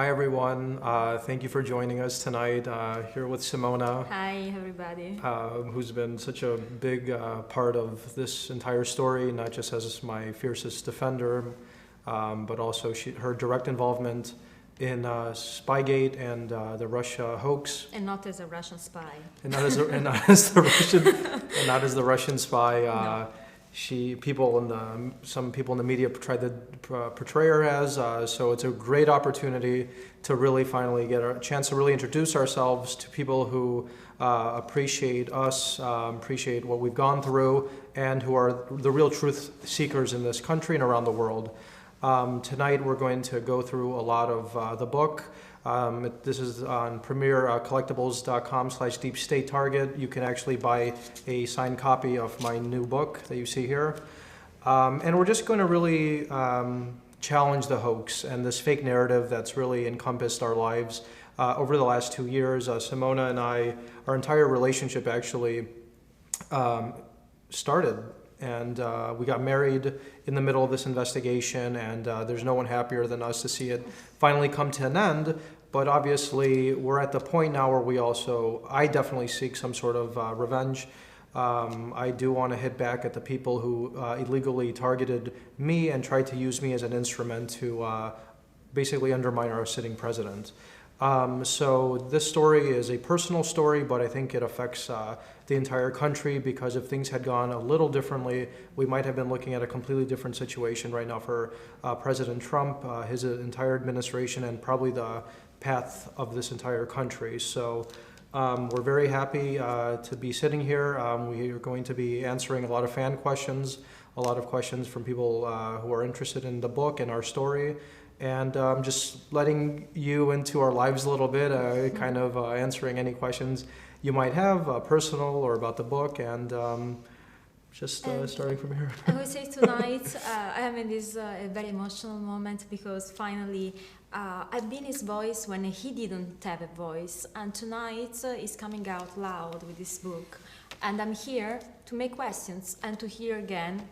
Hi everyone, thank you for joining us tonight here with Simona, Hi, everybody. who's been such a big part of this entire story, not just as my fiercest defender, but also her direct involvement in Spygate and the Russia hoax, And not as a Russian spy. and not as the Russian, and not as the Russian spy. No. Some people in the media tried to portray her as. So it's a great opportunity to really finally get a chance to really introduce ourselves to people who appreciate us, appreciate what we've gone through, and who are the real truth seekers in this country and around the world. Tonight we're going to go through a lot of the book. This is on premiercollectibles.com/deep state target. You can actually buy a signed copy of my new book that you see here. And we're just going to really challenge the hoax and this fake narrative that's really encompassed our lives over the last 2 years. Simona and our entire relationship actually started. And we got married in the middle of this investigation, and there's no one happier than us to see it finally come to an end. But obviously, we're at the point now where I definitely seek some sort of revenge. I do want to hit back at the people who illegally targeted me and tried to use me as an instrument to basically undermine our sitting president. So this story is a personal story, but I think it affects the entire country, because if things had gone a little differently, we might have been looking at a completely different situation right now for President Trump, his entire administration, and probably the path of this entire country. So we're very happy to be sitting here. We are going to be answering a lot of fan questions, a lot of questions from people who are interested in the book and our story. And just letting you into our lives a little bit, kind of answering any questions you might have, personal or about the book, and starting from here. I would say tonight I am in this very emotional moment, because finally I've been his voice when he didn't have a voice, and tonight he's coming out loud with this book, and I'm here to make questions and to hear again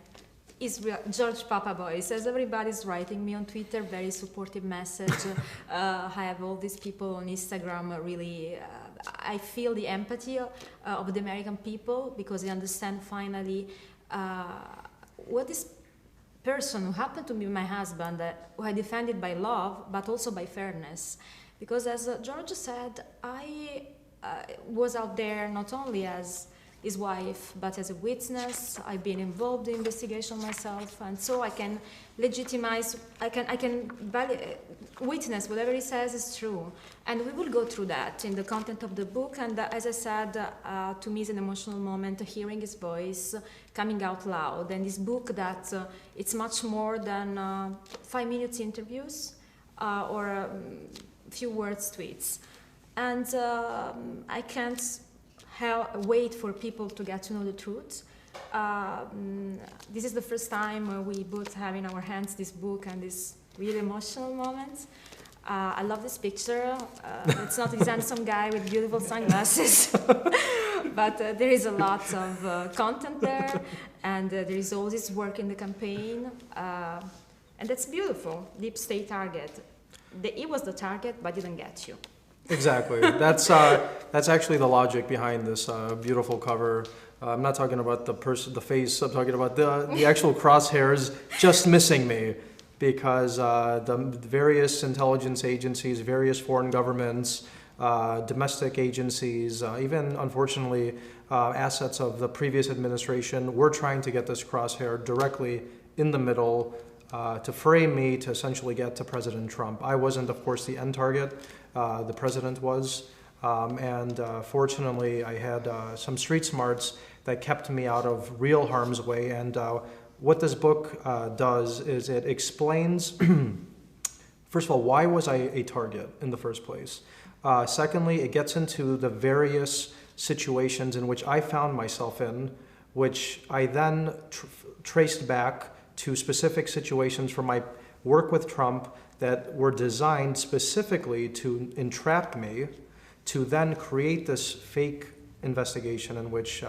is George Papadopoulos. As everybody's writing me on Twitter, very supportive message. I have all these people on Instagram. Really, I feel the empathy of the American people, because they understand finally what this person who happened to be my husband, who I defended by love, but also by fairness. Because as George said, I was out there not only as his wife, but as a witness. I've been involved in the investigation myself, and so I can legitimize, I can witness whatever he says is true. And we will go through that in the content of the book, and as I said, to me is an emotional moment, hearing his voice coming out loud. And this book that it's much more than 5 minutes interviews or a few words tweets. And I can't wait for people to get to know the truth. This is the first time we both have in our hands this book and this really emotional moment. I love this picture. It's not this handsome guy with beautiful sunglasses, but there is a lot of content there, and there is all this work in the campaign, and that's beautiful. Deep state target. It was the target, but didn't get you. Exactly. That's actually the logic behind this beautiful cover. I'm not talking about the face. I'm talking about the actual crosshairs just missing me, because the various intelligence agencies, various foreign governments, domestic agencies, even unfortunately assets of the previous administration were trying to get this crosshair directly in the middle to frame me, to essentially get to President Trump. I wasn't, of course, the end target. The president was. And fortunately, I had some street smarts that kept me out of real harm's way. And what this book does is it explains, first of all, why was I a target in the first place? Secondly, it gets into the various situations in which I found myself in, which I then traced back to specific situations from my work with Trump that were designed specifically to entrap me, to then create this fake investigation in which,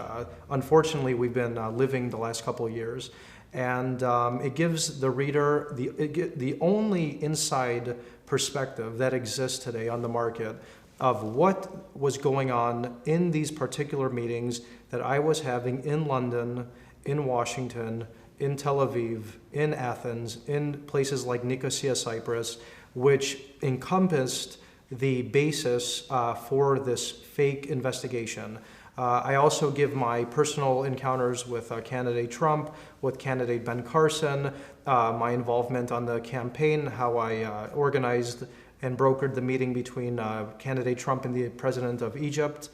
unfortunately, we've been living the last couple of years. And it gives the reader the only inside perspective that exists today on the market of what was going on in these particular meetings that I was having in London, in Washington, in Tel Aviv, in Athens, in places like Nicosia, Cyprus, which encompassed the basis for this fake investigation. I also give my personal encounters with candidate Trump, with candidate Ben Carson, my involvement on the campaign, how I organized and brokered the meeting between candidate Trump and the president of Egypt,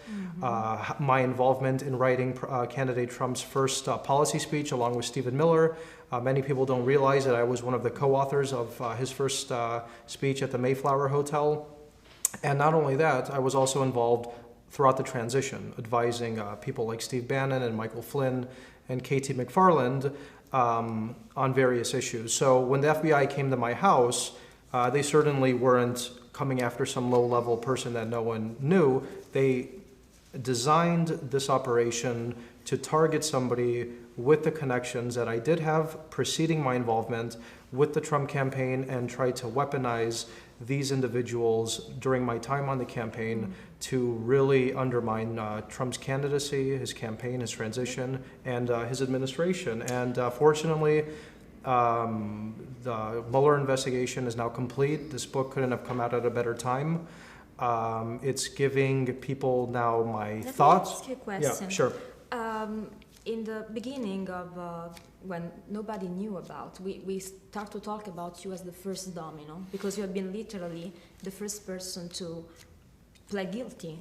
my involvement in writing candidate Trump's first policy speech along with Stephen Miller. Many people don't realize that I was one of the co-authors of his first speech at the Mayflower Hotel. And not only that, I was also involved throughout the transition, advising people like Steve Bannon and Michael Flynn and Katie McFarland on various issues. So when the FBI came to my house, they certainly weren't coming after some low-level person that no one knew. They designed this operation to target somebody with the connections that I did have preceding my involvement with the Trump campaign and try to weaponize these individuals during my time on the campaign to really undermine Trump's candidacy, his campaign, his transition, and his administration. And fortunately, the Mueller investigation is now complete. This book couldn't have come out at a better time. It's giving people now my thoughts. Let me ask you a question. Yeah, sure. In the beginning of when nobody knew about, we start to talk about you as the first domino because you have been literally the first person to plead guilty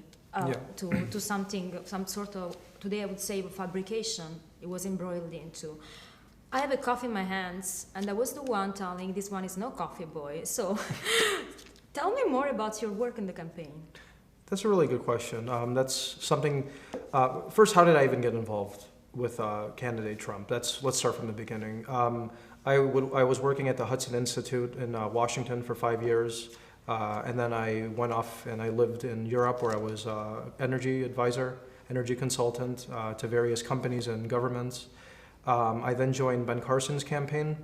to something, some sort of, today I would say, fabrication. It was embroiled into. I have a coffee in my hands, and I was the one telling this one is no coffee boy. So tell me more about your work in the campaign. That's a really good question. That's something, first, how did I even get involved with candidate Trump? Let's start from the beginning. I was working at the Hudson Institute in Washington for 5 years, and then I went off and I lived in Europe where I was energy advisor, energy consultant to various companies and governments. I then joined Ben Carson's campaign.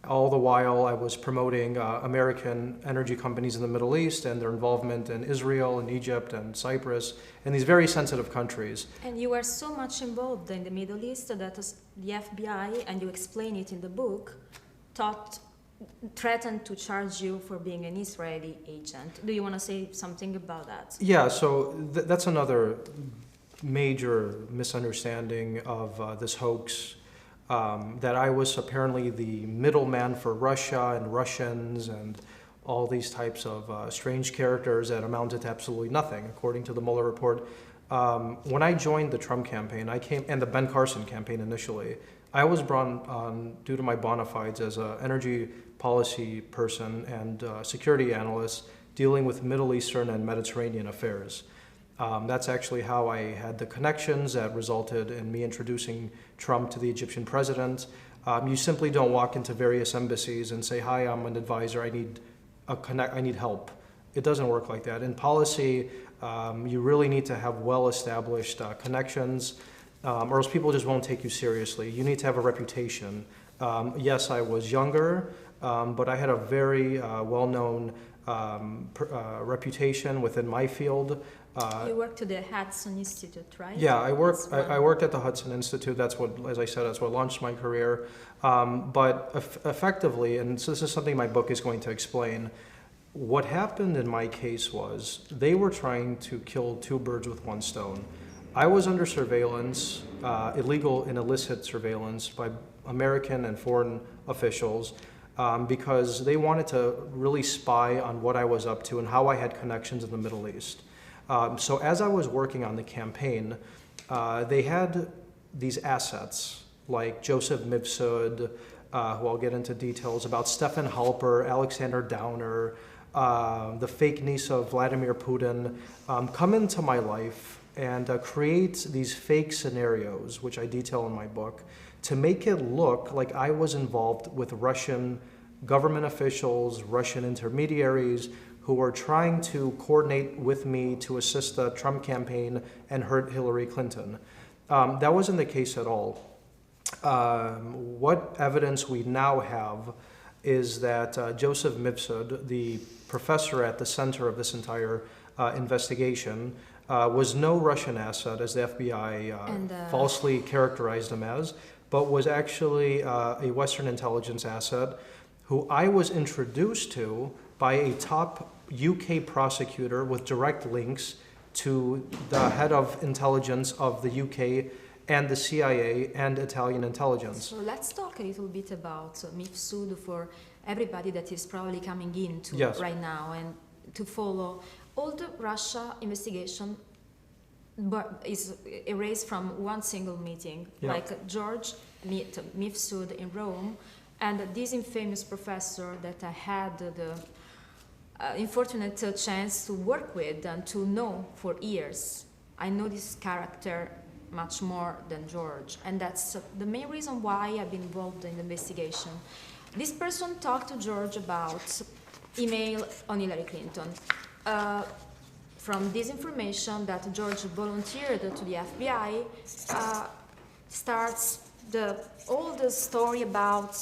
All the while I was promoting American energy companies in the Middle East and their involvement in Israel and Egypt and Cyprus and these very sensitive countries. And you are so much involved in the Middle East that the FBI, and you explain it in the book, threatened to charge you for being an Israeli agent. Do you want to say something about that? Yeah, so that's another major misunderstanding of this hoax. That I was apparently the middleman for Russia and Russians and all these types of strange characters that amounted to absolutely nothing, according to the Mueller Report. When I joined the Trump campaign, and the Ben Carson campaign initially, I was brought on due to my bona fides as an energy policy person and security analyst dealing with Middle Eastern and Mediterranean affairs. That's actually how I had the connections that resulted in me introducing Trump to the Egyptian president. You simply don't walk into various embassies and say, "Hi, I'm an advisor. I need help." It doesn't work like that. In policy, you really need to have well-established connections, or else people just won't take you seriously. You need to have a reputation. Yes, I was younger, but I had a very well-known reputation within my field. You worked at the Hudson Institute, right? Yeah, I worked at the Hudson Institute. That's what, as I said, that's what launched my career. But effectively, and so this is something my book is going to explain, what happened in my case was they were trying to kill two birds with one stone. I was under surveillance, illegal and illicit surveillance by American and foreign officials because they wanted to really spy on what I was up to and how I had connections in the Middle East. So as I was working on the campaign, they had these assets like Joseph Mifsud, who I'll get into details about, Stefan Halper, Alexander Downer, the fake niece of Vladimir Putin, come into my life and create these fake scenarios, which I detail in my book, to make it look like I was involved with Russian government officials, Russian intermediaries, who were trying to coordinate with me to assist the Trump campaign and hurt Hillary Clinton. That wasn't the case at all. What evidence we now have is that Joseph Mifsud, the professor at the center of this entire investigation, was no Russian asset, as the FBI falsely characterized him as, but was actually a Western intelligence asset who I was introduced to by a top UK prosecutor with direct links to the head of intelligence of the UK and the CIA and Italian intelligence. So let's talk a little bit about Mifsud for everybody that is probably coming in to right now and to follow. All the Russia investigation is erased from one single meeting, like George met Mifsud in Rome, and this infamous professor that I had the unfortunate chance to work with and to know for years. I know this character much more than George, and that's the main reason why I've been involved in the investigation. This person talked to George about email on Hillary Clinton. From this information that George volunteered to the FBI, starts all the story about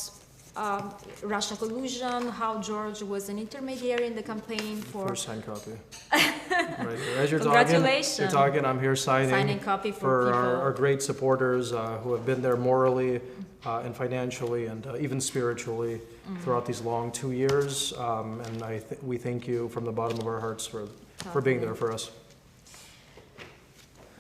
Russia collusion, how George was an intermediary in the campaign for... First signed copy. Right here. As Congratulations. You're talking, I'm here signing Copy for our great supporters who have been there morally and financially and even spiritually throughout these long 2 years. And we thank you from the bottom of our hearts for being there for us.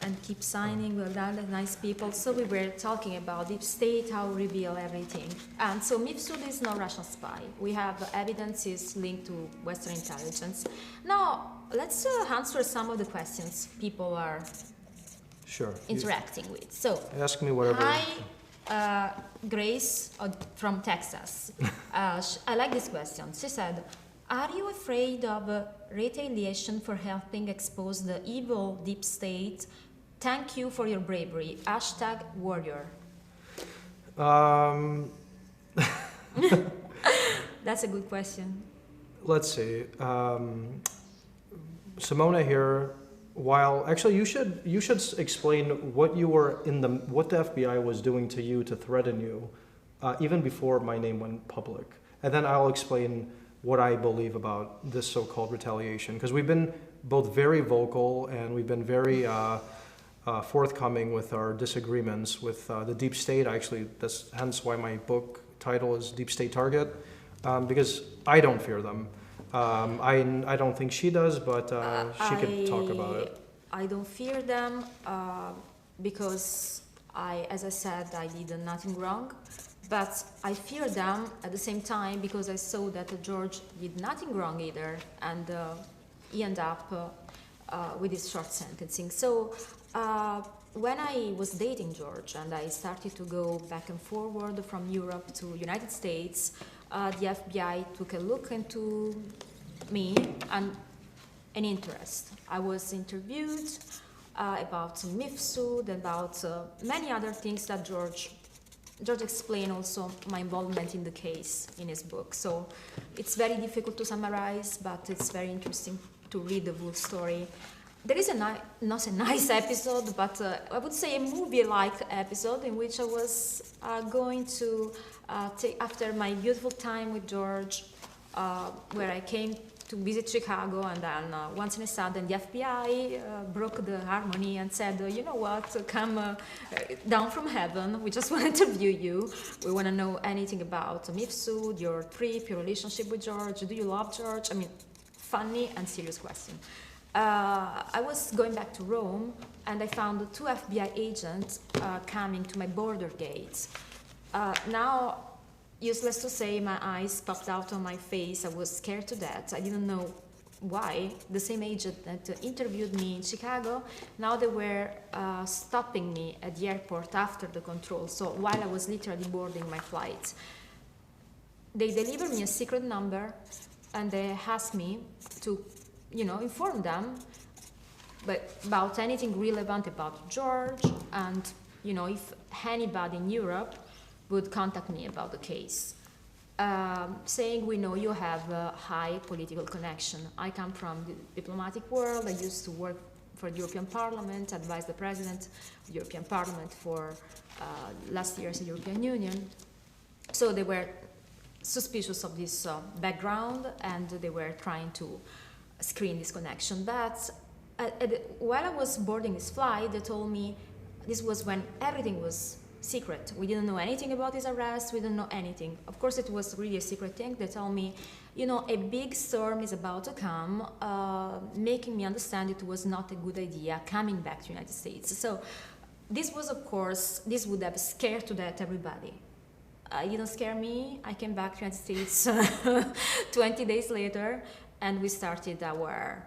And keep signing, well done, nice people. So we were talking about deep state, how we reveal everything. And so Mifsud is no Russian spy. We have evidences linked to Western intelligence. Now, let's answer some of the questions people are interacting with. So, ask me whatever. Hi, Grace from Texas. I like this question. She said, are you afraid of retaliation for helping expose the evil deep state? Thank you for your bravery. #warrior. That's a good question. Let's see. Simona here. While actually, you should explain what what the FBI was doing to you to threaten you, even before my name went public, and then I'll explain what I believe about this so-called retaliation. Because we've been both very vocal and we've been very forthcoming with our disagreements with the deep state. Actually, that's hence why my book title is Deep State Target, because I don't fear them. I don't think she does, but she could talk about it. I don't fear them because as I said, I did nothing wrong. But I fear them at the same time because I saw that George did nothing wrong either, and he ended up with his short sentencing. So when I was dating George and I started to go back and forward from Europe to United States, the FBI took a look into me and an interest. I was interviewed about Mifsud, about many other things that George explained also my involvement in the case in his book. So it's very difficult to summarize, but it's very interesting to read the full story. There is not a nice episode, but I would say a movie-like episode in which I was going to take, after my beautiful time with George, where I came to visit Chicago, and then once in a sudden the FBI broke the harmony and said, you know what, come down from heaven, we just want to interview you. We want to know anything about Mifsud, your trip, your relationship with George, do you love George? I mean, funny and serious question. I was going back to Rome and I found 2 FBI agents coming to my border gates. Now, useless to say, my eyes popped out on my face. I was scared to death. I didn't know why. The same agent that interviewed me in Chicago, now they were stopping me at the airport after the control. So while I was literally boarding my flight, they delivered me a secret number and they asked me to, inform them about anything relevant about George and, if anybody in Europe would contact me about the case, saying, we know you have a high political connection. I come from the diplomatic world. I used to work for the European Parliament, advise the President of the European Parliament for last year's European Union. So they were suspicious of this background, and they were trying to screen this connection. But while I was boarding this flight, they told me this was when everything was secret. We didn't know anything about his arrest. We didn't know anything. Of course, it was really a secret thing. They told me, you know, a big storm is about to come, making me understand it was not a good idea coming back to the United States. So this was, of course, this would have scared to death everybody. It didn't scare me. I came back to the United States 20 days later, and we started our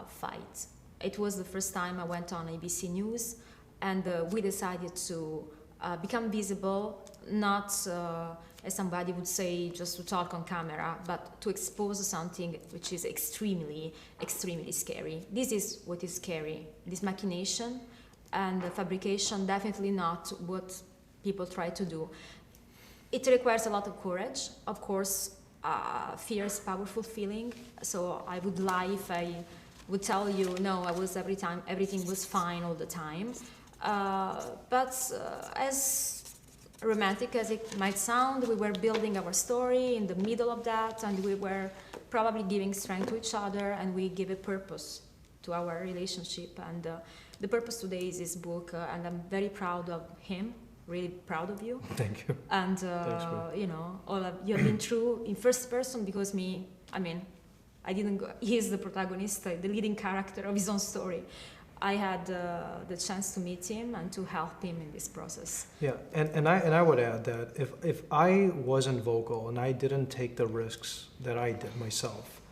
fight. It was the first time I went on ABC News, and we decided to become visible, not as somebody would say just to talk on camera, but to expose something which is extremely, extremely scary. This is what is scary, this machination and the fabrication, definitely not what people try to do. It requires a lot of courage. Of course, fear is a powerful feeling, so I would lie if I would tell you, no, I was everything was fine all the time. But as romantic as it might sound, we were building our story in the middle of that, and we were probably giving strength to each other, and we give a purpose to our relationship. And the purpose today is this book, and I'm very proud of him, really proud of you. Thank you. And you know, all of you have been through in first person, because I didn't go, he's the protagonist, the leading character of his own story. I had the chance to meet him and to help him in this process. Yeah, and I would add that if I wasn't vocal and I didn't take the risks that I did myself,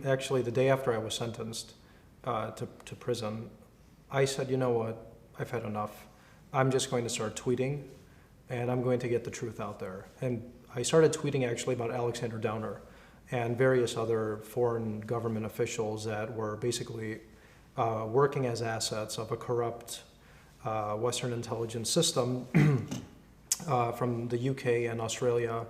actually the day after I was sentenced to prison, I said, you know what, I've had enough. I'm just going to start tweeting, and I'm going to get the truth out there. And I started tweeting actually about Alexander Downer and various other foreign government officials that were basically working as assets of a corrupt Western intelligence system from the UK and Australia,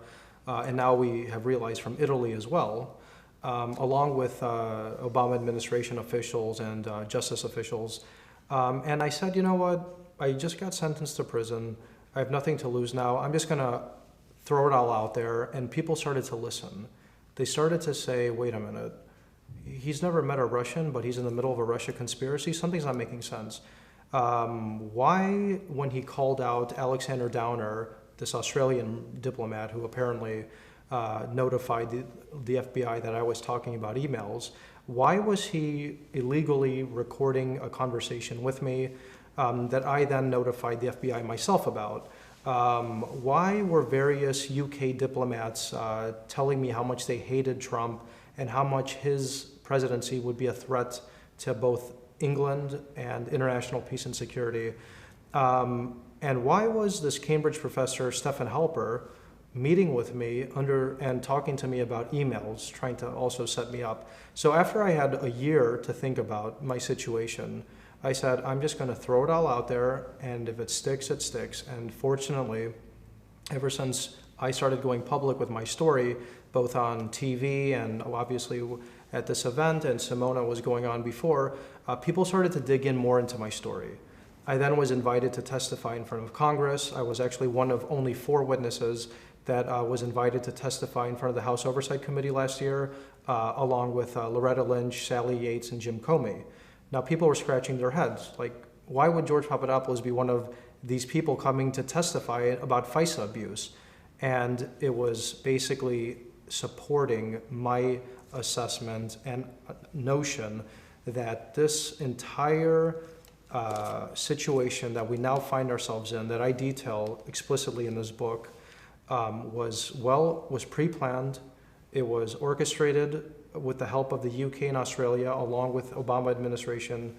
and now we have realized from Italy as well, along with Obama administration officials and justice officials. And I said, you know what, I just got sentenced to prison. I have nothing to lose now. I'm just going to throw it all out there. And people started to listen. They started to say, wait a minute, he's never met a Russian, but he's in the middle of a Russia conspiracy. Something's not making sense. Why, when he called out Alexander Downer, this Australian diplomat who apparently notified the FBI that I was talking about emails, why was he illegally recording a conversation with me that I then notified the FBI myself about? Why were various UK diplomats telling me how much they hated Trump and how much his presidency would be a threat to both England and international peace and security? And why was this Cambridge professor, Stephen Halper, meeting with me and talking to me about emails, trying to also set me up? So after I had a year to think about my situation, I said, I'm just going to throw it all out there, and if it sticks, it sticks. And fortunately, ever since I started going public with my story, both on TV and obviously at this event, and Simona was going on before, people started to dig in more into my story. I then was invited to testify in front of Congress. I was actually one of only 4 witnesses that was invited to testify in front of the House Oversight Committee last year, along with Loretta Lynch, Sally Yates, and Jim Comey. Now, people were scratching their heads, like, why would George Papadopoulos be one of these people coming to testify about FISA abuse? And it was basically supporting my assessment and notion that this entire situation that we now find ourselves in, that I detail explicitly in this book, was pre-planned. It was orchestrated with the help of the UK and Australia, along with Obama administration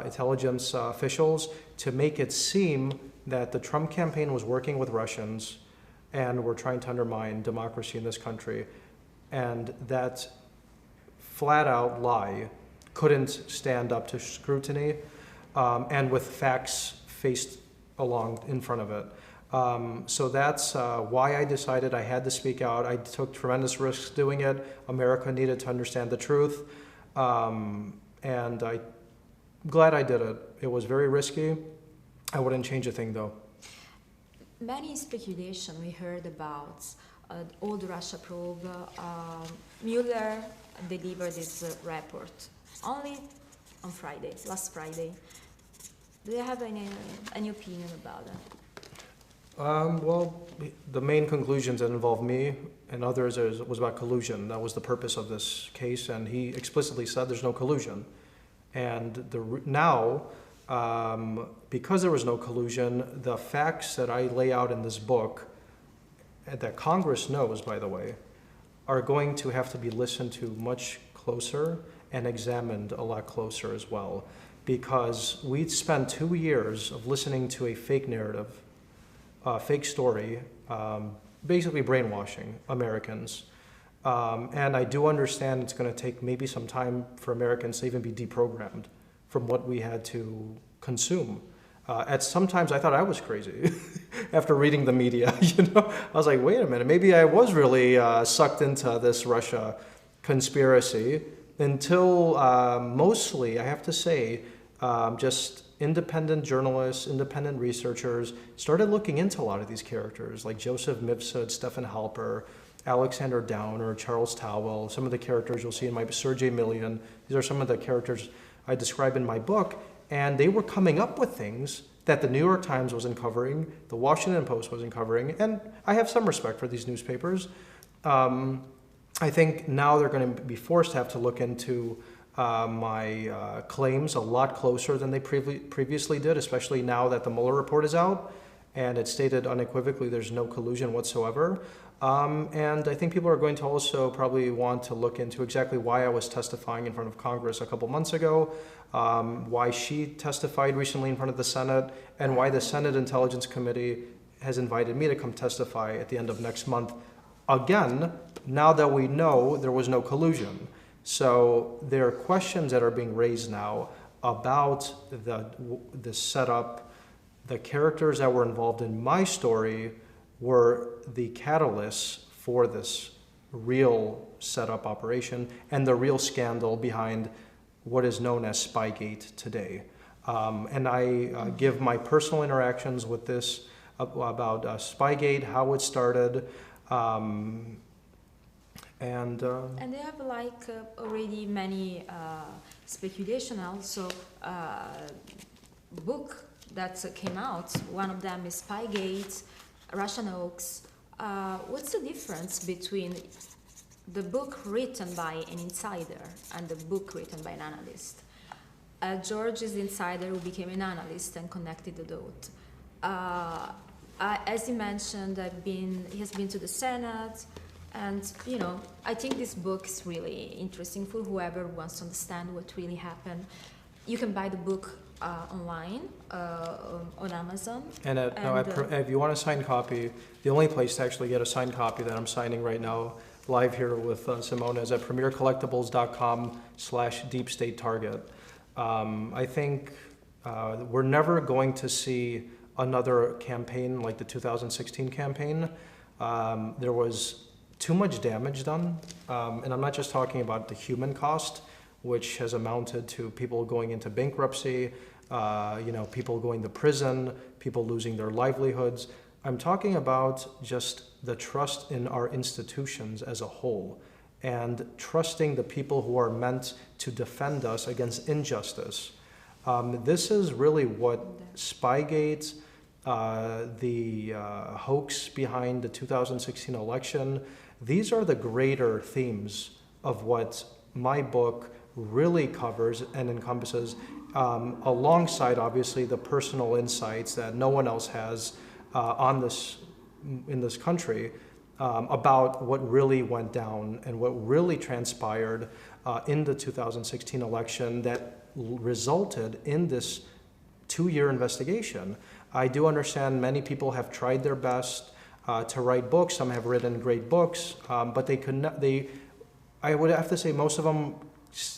intelligence officials, to make it seem that the Trump campaign was working with Russians and were trying to undermine democracy in this country. And that flat out lie couldn't stand up to scrutiny, and with facts faced along in front of it. So that's why I decided I had to speak out. I took tremendous risks doing it. America needed to understand the truth. And I'm glad I did it. It was very risky. I wouldn't change a thing though. Many speculation we heard about old Russia probe, Mueller delivered his report only on Friday, last Friday. Do you have any opinion about that? Well, the main conclusions that involved me and others was about collusion. That was the purpose of this case, and he explicitly said there's no collusion. And now, because there was no collusion, the facts that I lay out in this book, that Congress knows, by the way, are going to have to be listened to much closer and examined a lot closer as well. Because we'd spent 2 years of listening to a fake narrative, fake story, basically brainwashing Americans. And I do understand it's going to take maybe some time for Americans to even be deprogrammed from what we had to consume. Sometimes I thought I was crazy after reading the media. I was like, wait a minute, maybe I was really sucked into this Russia conspiracy until mostly, I have to say, just independent journalists, independent researchers started looking into a lot of these characters, like Joseph Mifsud, Stefan Halper, Alexander Downer, Charles Towell, some of the characters you'll see in my Sergei Millian. These are some of the characters I describe in my book, and they were coming up with things that the New York Times wasn't covering, the Washington Post wasn't covering, and I have some respect for these newspapers. I think now they're going to be forced to have to look into my claims a lot closer than they previously did, especially now that the Mueller Report is out and it stated unequivocally there's no collusion whatsoever. And I think people are going to also probably want to look into exactly why I was testifying in front of Congress a couple months ago, why she testified recently in front of the Senate, and why the Senate Intelligence Committee has invited me to come testify at the end of next month. Again, now that we know there was no collusion. So there are questions that are being raised now about the setup. The characters that were involved in my story were the catalysts for this real setup operation and the real scandal behind what is known as Spygate today. And I give my personal interactions with this about Spygate, how it started, and they have already many speculation also book that came out. One of them is Spygate, Russian hoax. What's the difference between the book written by an insider and the book written by an analyst? George is the insider who became an analyst and connected the dot. As he mentioned, he has been to the Senate, and I think this book is really interesting for whoever wants to understand what really happened. You can buy the book online on Amazon. And if you want a signed copy, the only place to actually get a signed copy that I'm signing right now, live here with Simona, is at premiercollectibles.com/deepstatetarget. I think we're never going to see another campaign like the 2016 campaign. There was too much damage done, and I'm not just talking about the human cost, which has amounted to people going into bankruptcy, people going to prison, people losing their livelihoods. I'm talking about just the trust in our institutions as a whole, and trusting the people who are meant to defend us against injustice. This is really what Spygate, the hoax behind the 2016 election, these are the greater themes of what my book really covers and encompasses, alongside obviously the personal insights that no one else has in this country, about what really went down and what really transpired in the 2016 election that resulted in this 2-year investigation. I do understand many people have tried their best to write books. Some have written great books, but they could not. I would have to say most of them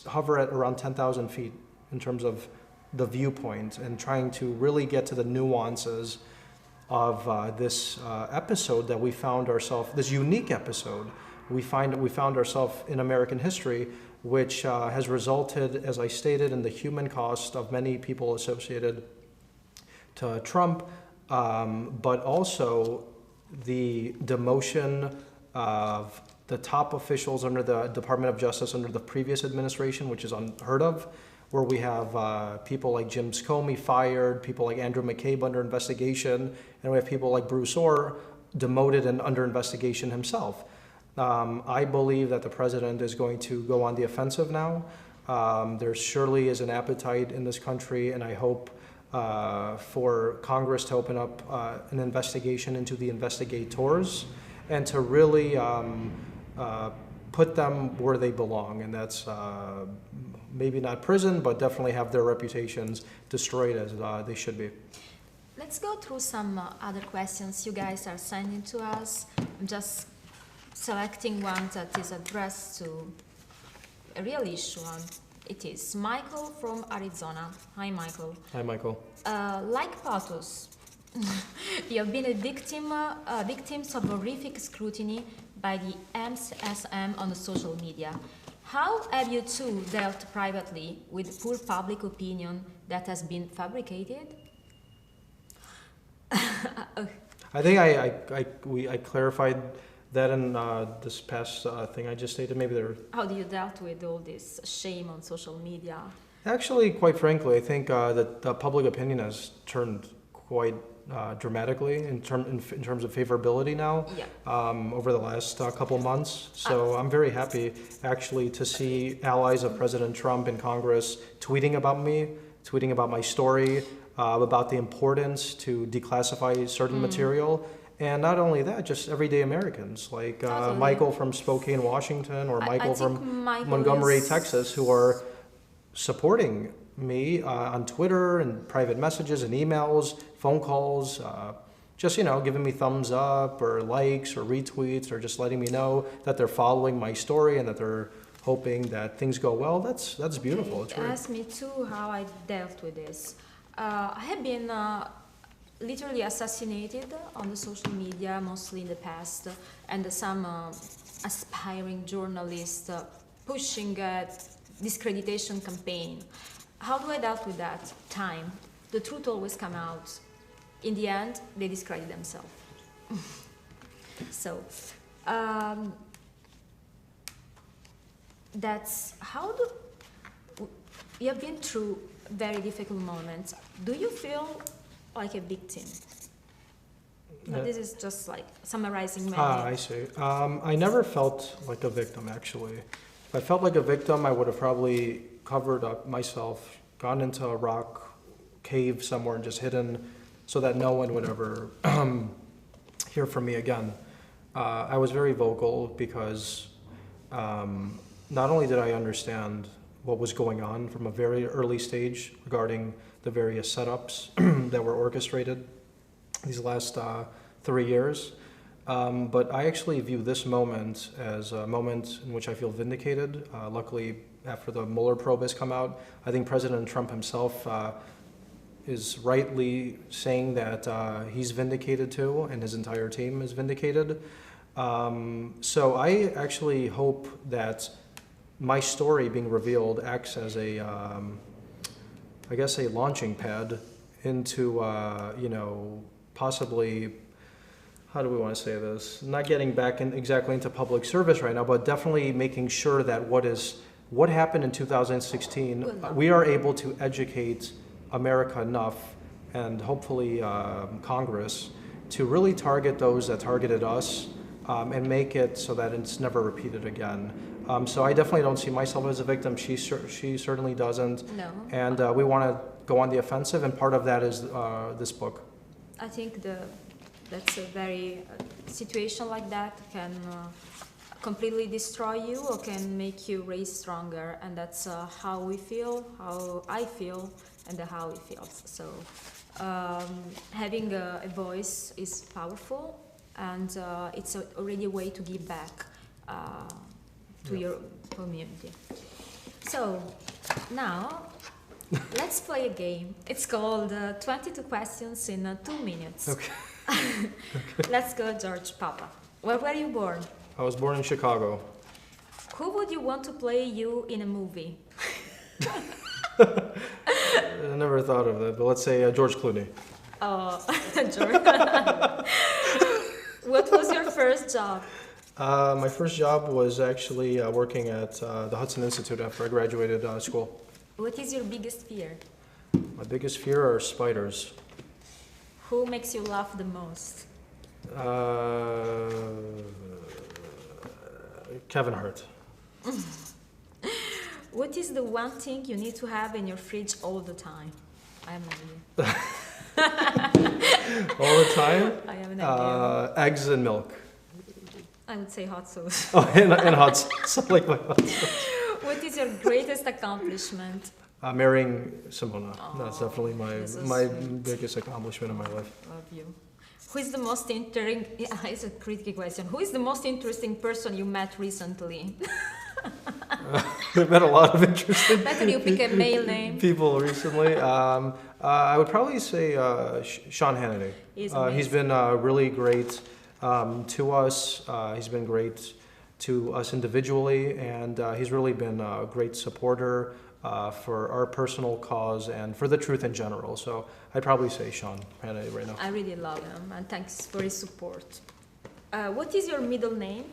hover at around 10,000 feet in terms of the viewpoint, and trying to really get to the nuances of this episode that we found ourselves, this unique episode we found ourselves in American history, which has resulted, as I stated, in the human cost of many people associated to Trump, but also the demotion of the top officials under the Department of Justice under the previous administration, which is unheard of, where we have people like Jim Comey fired, people like Andrew McCabe under investigation, and we have people like Bruce Orr demoted and under investigation himself. I believe that the president is going to go on the offensive now. There surely is an appetite in this country, and I hope for Congress to open up an investigation into the investigators and to really put them where they belong, and that's maybe not prison, but definitely have their reputations destroyed as they should be. Let's go through some other questions you guys are sending to us. I'm just selecting one that is addressed to a real issue. It is Michael from Arizona. Hi, Michael. Hi, Michael. Like POTUS, you have been victims of horrific scrutiny by the MSM on the social media. How have you two dealt privately with poor public opinion that has been fabricated? I think I clarified that in this past thing I just stated. Maybe there. How do you dealt with all this shame on social media? Actually, quite frankly, I think that the public opinion has turned quite dramatically in terms of favorability now. Yeah. Over the last couple months. So I'm very happy actually to see allies of President Trump in Congress tweeting about me, tweeting about my story, about the importance to declassify certain material. And not only that, just everyday Americans like Michael from Spokane, Washington, or Michael from Montgomery, Texas, who are supporting me on Twitter and private messages and emails, phone calls, just, giving me thumbs up or likes or retweets or just letting me know that they're following my story and that they're hoping that things go well. That's beautiful. It's great. Ask me too how I dealt with this. I have been literally assassinated on the social media, mostly in the past, and some aspiring journalists pushing a discreditation campaign. How do I dealt with that? Time. The truth always comes out. In the end, they discredit themselves. So, that's how you have been through very difficult moments. Do you feel like a victim? This is just like summarizing many. I see. I never felt like a victim, actually. If I felt like a victim, I would have probably covered up myself, gone into a rock cave somewhere and just hidden so that no one would ever hear from me again. I was very vocal because not only did I understand what was going on from a very early stage regarding the various setups that were orchestrated these last 3 years, but I actually view this moment as a moment in which I feel vindicated. Luckily, after the Mueller probe has come out, I think President Trump himself is rightly saying that he's vindicated too, and his entire team is vindicated. So I actually hope that my story being revealed acts as a, I guess, a launching pad into, possibly, how do we want to say this? Not getting back exactly into public service right now, but definitely making sure that what happened in 2016, we are able to educate America enough, and hopefully Congress, to really target those that targeted us and make it so that it's never repeated again. So I definitely don't see myself as a victim. She certainly doesn't. No. And we want to go on the offensive, and part of that is this book. I think that's a very situation like that can completely destroy you or can make you raise stronger, and that's how we feel, how I feel, and how he feels. So having a voice is powerful, and it's already a way to give back to your community. So now let's play a game. It's called 22 questions in 2 minutes. Okay. Let's go, George Papa. Where were you born? I was born in Chicago. Who would you want to play you in a movie? I never thought of that, but let's say George Clooney. Oh, George. What was your first job? My first job was actually working at the Hudson Institute after I graduated school. What is your biggest fear? My biggest fear are spiders. Who makes you laugh the most? Kevin Hart. What is the one thing you need to have in your fridge all the time? I have no idea. All the time? I have an idea. Eggs and milk. I would say hot sauce. Oh, and hot sauce. Like my hot sauce. What is your greatest accomplishment? Marrying Simona. Aw, That's definitely that's so my sweet. biggest accomplishment in my life. Love you. Who is the most interesting? It's a tricky question. Who is the most interesting person you met recently? I've met a lot of interesting Better you pick a male name. people recently. I would probably say Sean Hannity. He's He's been really great to us. He's been great to us individually, and he's really been a great supporter for our personal cause and for the truth in general. So I'd probably say Sean Hannity right now. I really love him, and thanks for his support. What is your middle name?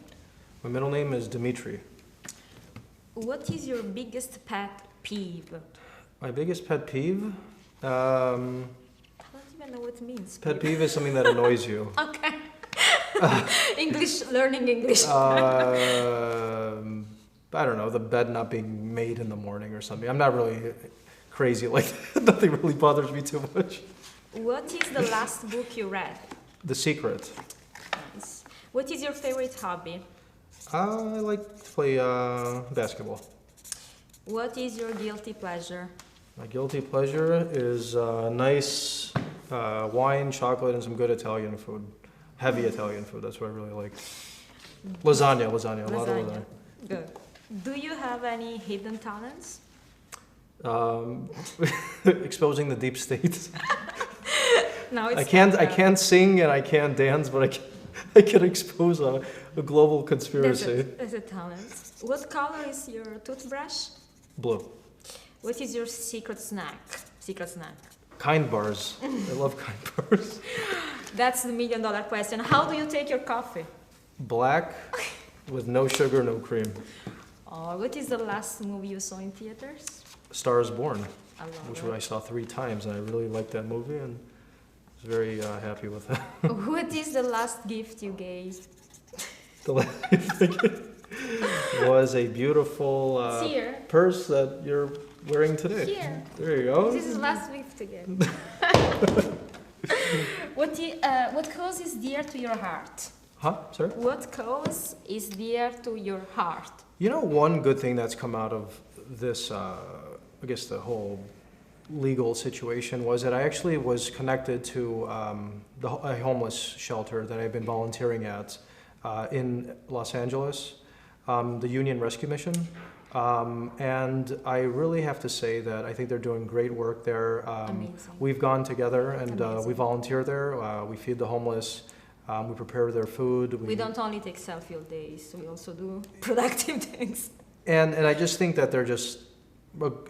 My middle name is Dimitri. What is your biggest pet peeve? My biggest pet peeve? I don't even know what it means. Pet peeve is something that annoys you. Okay. Learning English. I don't know, the bed not being made in the morning or something. I'm not really crazy like that. Nothing really bothers me too much. What is the last book you read? The Secret. Nice. What is your favorite hobby? I like to play basketball. What is your guilty pleasure? My guilty pleasure is nice wine, chocolate, and some good Italian food. Heavy Italian food, that's what I really like. Lasagna, a lot of lasagna. Good. Do you have any hidden talents? Exposing the deep state. No, it's I can't sing and I can't dance, but I can expose a global conspiracy. That's a talent. What color is your toothbrush? Blue. What is your secret snack? Kind bars. I love kind bars. That's the million-dollar question. How do you take your coffee? Black with no sugar, no cream. What is the last movie you saw in theaters? Star is Born, I love which it. I saw 3 times, and I really liked that movie and was very happy with that. What is the last gift you gave? The last thing was a beautiful Here. purse that you're wearing today. Here. There you go. This is the last gift again. What cause is dear to your heart? Huh? Sorry? What cause is dear to your heart? You know, one good thing that's come out of this, I guess the whole legal situation was that I actually was connected to a homeless shelter that I've been volunteering at in Los Angeles, the Union Rescue Mission. And I really have to say that I think they're doing great work there. Amazing. We've gone together and Amazing. we volunteer there. We feed the homeless. We prepare their food. We don't only take self-field days, we also do productive things. And I just think that they're just,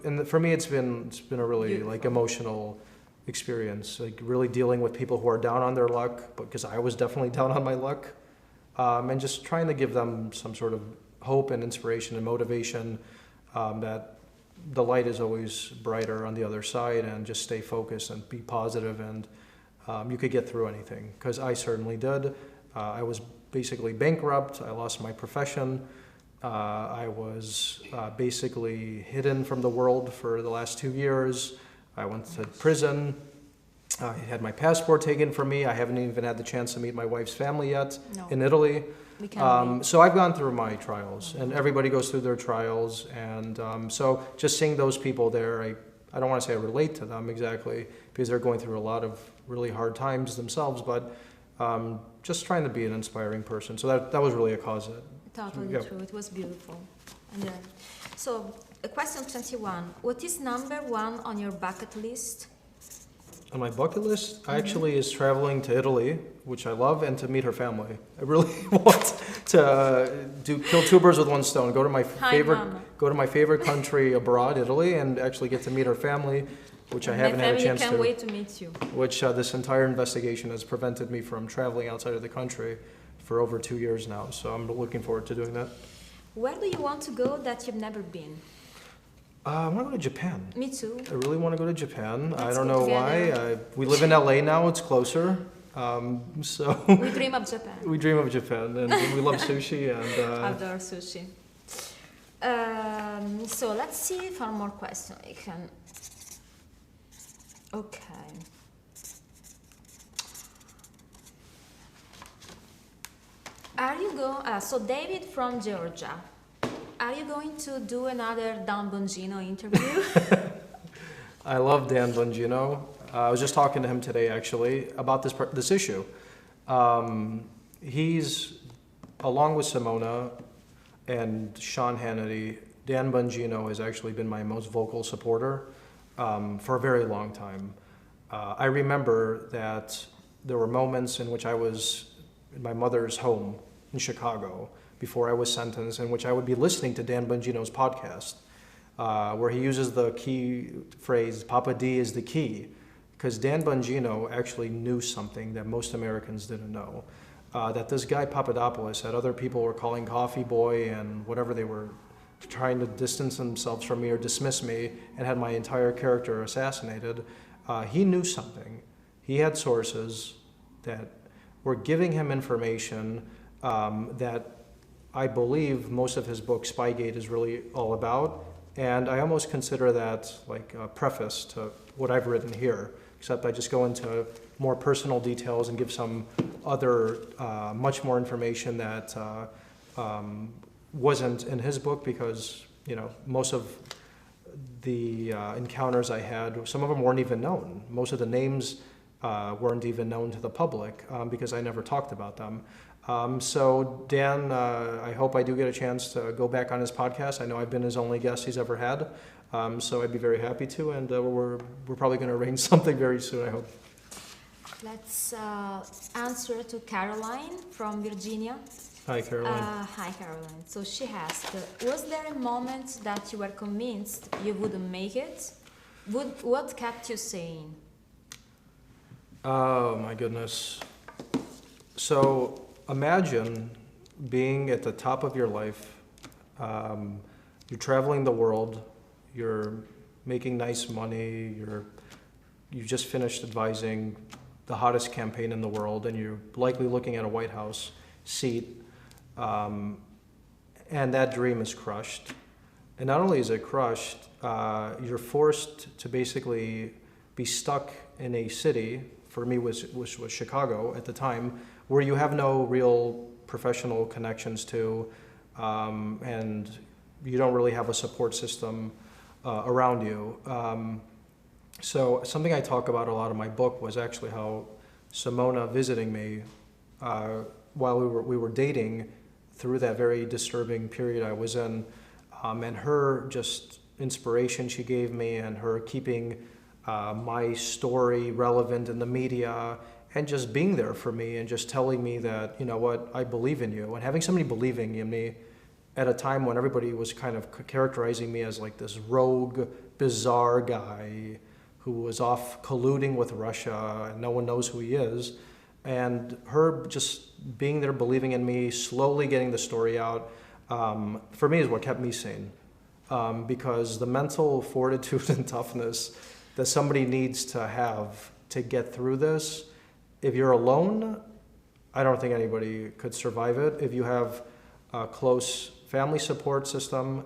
and for me it's been a really Beautiful. like emotional experience, like really dealing with people who are down on their luck, because I was definitely down on my luck, and just trying to give them some sort of hope and inspiration and motivation, that the light is always brighter on the other side, and just stay focused and be positive, and you could get through anything, because I certainly did. I was basically bankrupt. I lost my profession. I was basically hidden from the world for the last 2 years. I went to prison. I had my passport taken from me. I haven't even had the chance to meet my wife's family yet No. in Italy. We can So I've gone through my trials, and everybody goes through their trials. And so just seeing those people there, I don't want to say I relate to them exactly, because they're going through a lot of really hard times themselves, but just trying to be an inspiring person. So that was really a cause that. Totally Yep. true. It was beautiful. And so, question 21. What is number 1 on your bucket list? On my bucket list, actually, is traveling to Italy, which I love, and to meet her family. I really want to kill 2 birds with 1 stone. Go to my Mama. favorite country abroad, Italy, and actually get to meet her family, which I haven't had a chance can't to. wait to meet you. Which this entire investigation has prevented me from traveling outside of the country for over 2 years now. So I'm looking forward to doing that. Where do you want to go that you've never been? I want to go to Japan. Me too. I really want to go to Japan. I Let's don't go know together. why. We live in LA now. It's closer. So We dream of Japan. we dream of Japan, and we love sushi. And Outdoor sushi. So let's see if one more question I can. Okay. Are you going? So David from Georgia. Are you going to do another Dan Bongino interview? I love Dan Bongino. I was just talking to him today, actually, about this issue. He's, along with Simona and Sean Hannity, Dan Bongino has actually been my most vocal supporter for a very long time. I remember that there were moments in which I was in my mother's home in Chicago before I was sentenced, in which I would be listening to Dan Bongino's podcast, where he uses the key phrase, Papa D is the key, because Dan Bongino actually knew something that most Americans didn't know. That this guy Papadopoulos had other people were calling coffee boy and whatever they were trying to distance themselves from me or dismiss me and had my entire character assassinated. He knew something. He had sources that were giving him information that I believe most of his book, Spygate, is really all about. And I almost consider that like a preface to what I've written here, except I just go into more personal details and give some other, much more information that wasn't in his book because, you know, most of the encounters I had, some of them weren't even known. Most of the names weren't even known to the public because I never talked about them. So Dan, I hope I do get a chance to go back on his podcast. I know I've been his only guest he's ever had, so I'd be very happy to, and we're probably going to arrange something very soon, I hope. Let's answer to Caroline from Virginia. Hi, Caroline. Hi, Caroline. So she asked, was there a moment that you were convinced you wouldn't make it? What kept you sane? Oh, my goodness. So imagine being at the top of your life. You're traveling the world. You're making nice money. You just finished advising the hottest campaign in the world, and you're likely looking at a White House seat. And that dream is crushed. And not only is it crushed, you're forced to basically be stuck in a city, for me which was Chicago at the time, where you have no real professional connections to, and you don't really have a support system around you. So something I talk about a lot in my book was actually how Simona visiting me while we were dating through that very disturbing period I was in, and her just inspiration she gave me and her keeping my story relevant in the media and just being there for me and just telling me that, you know what, I believe in you. And having somebody believing in me at a time when everybody was kind of characterizing me as like this rogue, bizarre guy who was off colluding with Russia and no one knows who he is. And her just being there, believing in me, slowly getting the story out, for me is what kept me sane. Because the mental fortitude and toughness that somebody needs to have to get through this, if you're alone, I don't think anybody could survive it. If you have a close family support system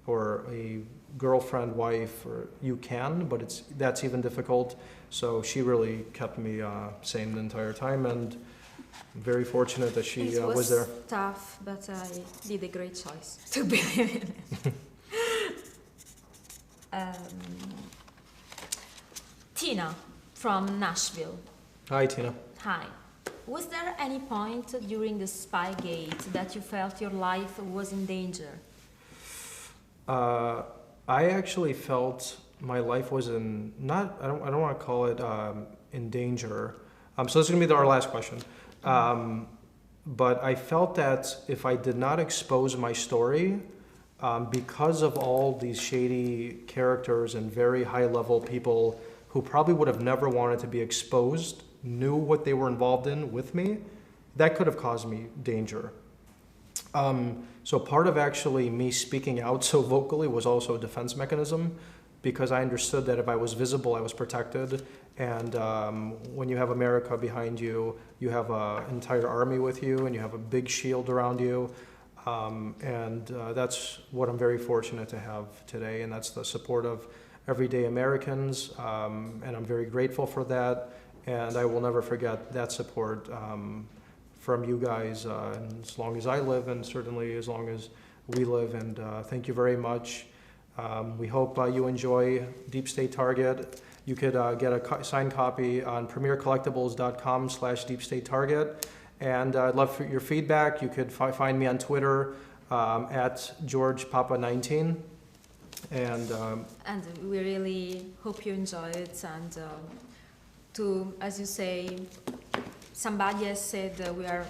or a girlfriend, wife, or you can, but that's even difficult. So she really kept me sane the entire time, and I'm very fortunate that she was there. It was tough, but I did a great choice to believe in it. Tina from Nashville. Hi, Tina. Hi. Was there any point during the Spygate that you felt your life was in danger? I actually felt my life was in I don't want to call it in danger. So this is gonna be our last question. But I felt that if I did not expose my story, because of all these shady characters and very high level people who probably would have never wanted to be exposed, knew what they were involved in with me, that could have caused me danger. So part of actually me speaking out so vocally was also a defense mechanism, because I understood that if I was visible, I was protected. And when you have America behind you, you have an entire army with you, and you have a big shield around you. That's what I'm very fortunate to have today, and that's the support of everyday Americans, and I'm very grateful for that, and I will never forget that support from you guys as long as I live, and certainly as long as we live, and thank you very much. We hope you enjoy Deep State Target. You could get a signed copy on premiercollectibles.com/deepstatetarget. And I'd love for your feedback. You could find me on Twitter at GeorgePapa19. And we really hope you enjoy it. And as you say, somebody has said we are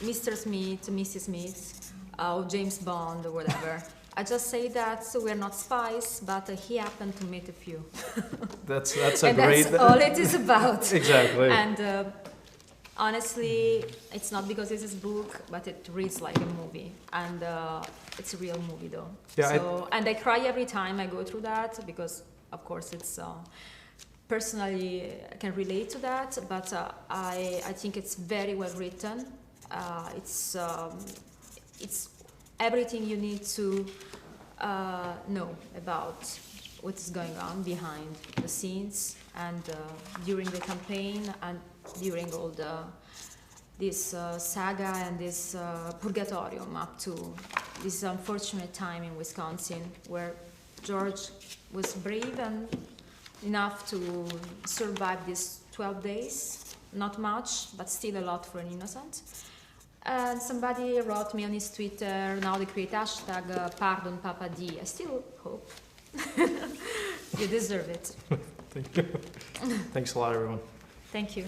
Mr. Smith, Mrs. Smith, or James Bond, or whatever. I just say that so we're not spies, but he happened to meet a few. That's and great. That's all it is about. Exactly. And honestly, it's not because it's a book, but it reads like a movie, and it's a real movie, though. Yeah. And I cry every time I go through that, because, of course, it's personally I can relate to that. But I think it's very well written. It's everything you need to know about what is going on behind the scenes, and during the campaign, and during all this saga and this purgatorium up to this unfortunate time in Wisconsin, where George was brave and enough to survive these 12 days. Not much, but still a lot for an innocent. And somebody wrote me on his Twitter, now they create hashtag pardon Papa D. I still hope. You deserve it. Thank you. Thanks a lot, everyone. Thank you.